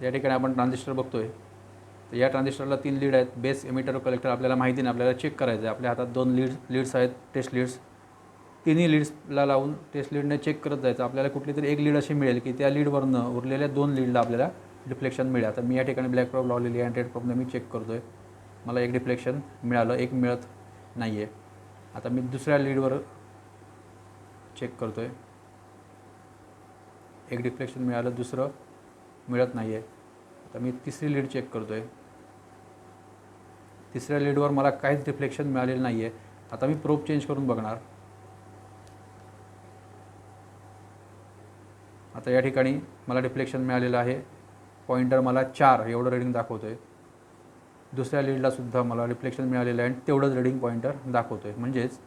या ठिकाणी आपण ट्रान्झिस्टर बघतोय. तर या ट्रान्झिस्टरला 3 लीड आहेत. बेस, एमिटर, कलेक्टर आपल्याला माहिती नाही, आपल्याला चेक करायचं आहे. आपल्या हातात 2 लीड्स आहेत, टेस्ट लीड्स. तिन्ही लीड्सला लावून टेस्ट लीडने चेक करत जायचं. आपल्याला कुठली तरी एक लीड अशी मिळेल की त्या लीडवरनं उरलेल्या 2 लीडला आपल्याला डिफ्लेक्शन मिळेल. आता मी या ठिकाणी ब्लॅक प्रोब लावलेली आहे आणि रेड प्रोबने मी चेक करतो आहे. मला एक डिफ्लेक्शन मिळालं, एक मिळत नाही आहे. आता मी दुसऱ्या लीडवर चेक करतो आहे. एक डिफ्लेक्शन मिळालं, दुसरं मिळत नाही आहे. आता मी तिसरी लीड चेक करतो आहे. तिसऱ्या लीडवर मला काहीच डिफ्लेक्शन मिळालेलं नाही आहे. आता मी प्रोब चेंज करून बघणार. आता या ठिकाणी मला डिफ्लेक्शन मिळालेलं आहे. पॉइंटर मला 4 एवढं रीडिंग दाखवतो आहे. दुसऱ्या लीडलासुद्धा मला डिफ्लेक्शन मिळालेलं आहे आणि तेवढंच रीडिंग पॉइंटर दाखवतो आहे. म्हणजेच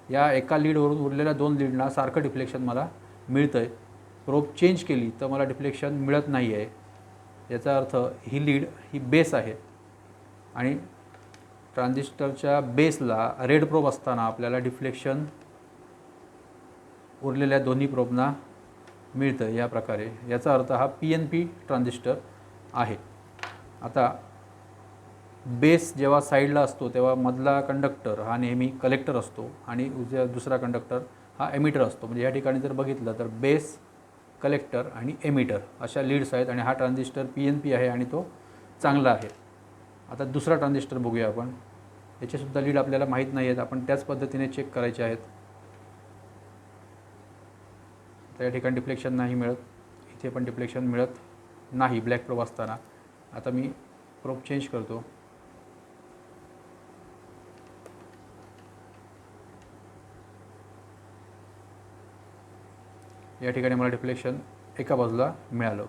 या एका लीडवरून उरलेल्या 2 लीडना सारखं डिफ्लेक्शन मला मिळतं आहे. प्रोब चेंज केली तर मला डिफ्लेक्शन मिळत नाही आहे. याचा अर्थ ही लीड ही बेस आहे आणि ट्रान्झिस्टरच्या बेसला रेड प्रोब असताना आपल्याला डिफ्लेक्शन उरलेल्या दोन्ही प्रोबना मिळतं या प्रकारे. याचा अर्थ हा PNP ट्रान्झिस्टर आहे. आता बेस जेव्हा साईडला असतो तेव्हा मधला कंडक्टर हा नेहमी कलेक्टर असतो आणि दुसरा कंडक्टर हा एमिटर असतो. म्हणजे या ठिकाणी जर बघितलं तर बेस, कलेक्टर आणि एमिटर अशा लीड्स आहेत आणि हा ट्रान्झिस्टर PNP आहे आणि तो चांगला आहे. आता दुसरा ट्रान्झिस्टर बघूया आपण. याचेसुद्धा लीड आपल्याला माहीत नाही आहेत, आपण त्याच पद्धतीने चेक करायचे आहेत. तर या ठिकाणी डिफ्लेक्शन नाही मिळत, इथे पण डिफ्लेक्शन मिळत नाही ब्लॅक प्रोब असताना. आता मी प्रोब चेंज करतो. या ठिकाणी मला डिफ्लेक्शन एका बाजूला मिळालं.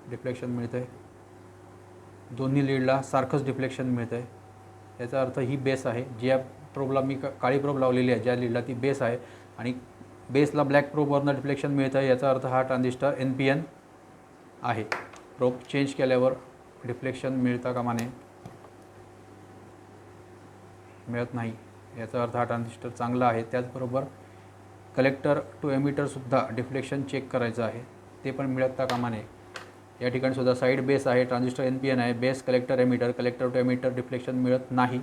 डिफ्लेक्शन मिळतं आहे. दोन्ही लीडला सारखंच डिफ्लेक्शन मिळतं आहे. याचा अर्थ ही बेस आहे. ज्या प्रोबला मी काळी प्रोब लावलेली आहे, ज्या लीडला ती बेस आहे आणि बेसला ब्लॅक प्रोबवरनं डिफ्लेक्शन मिळतं आहे. याचा अर्थ हा ट्रान्झिस्टर NPN आहे. प्रोब चेंज केल्यावर डिफ्लेक्शन मिळता कामा नये, मिळत नाही. याचा अर्थ हा ट्रान्झिस्टर चांगला आहे. त्याचबरोबर कलेक्टर टू एमिटरसुद्धा डिफ्लेक्शन चेक करायचं आहे, ते पण मिळता कामा नये. या ठिकाणी सुद्धा साईड बेस आहे, ट्रान्झिस्टर NPN आहे. Base, collector, emitter, collector to emitter deflection मिळत नाही.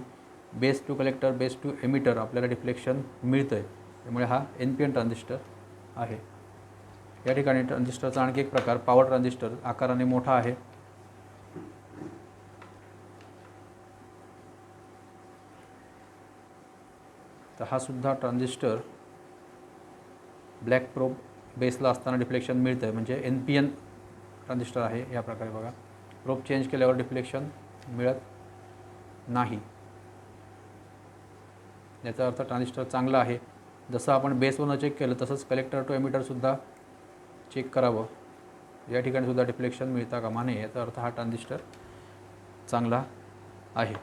Base to collector, base to emitter आपल्याला डिफ्लेक्शन मिळतं आहे. त्यामुळे हा NPN ट्रान्झिस्टर आहे. या ठिकाणी ट्रान्झिस्टरचा आणखी एक प्रकार पॉवर ट्रान्झिस्टर आकाराने मोठा आहे. तर हा सुद्धा ट्रान्झिस्टर ब्लॅक प्रोब बेसला असताना डिफ्लेक्शन मिळतं आहे, म्हणजे NPN ट्रान्झिस्टर आहे. या प्रकारे बघा, प्रोब चेंज केल्यावर डिफ्लेक्शन मिळत नाही. याचा अर्थ ट्रान्झिस्टर चांगला आहे. जसं आपण बेसवरनं चेक केलं तसंच कलेक्टर टू एमिटरसुद्धा चेक करावं. या ठिकाणी सुद्धा डिफ्लेक्शन मिळता कामा नये. याचा अर्थ हा ट्रान्झिस्टर चांगला आहे.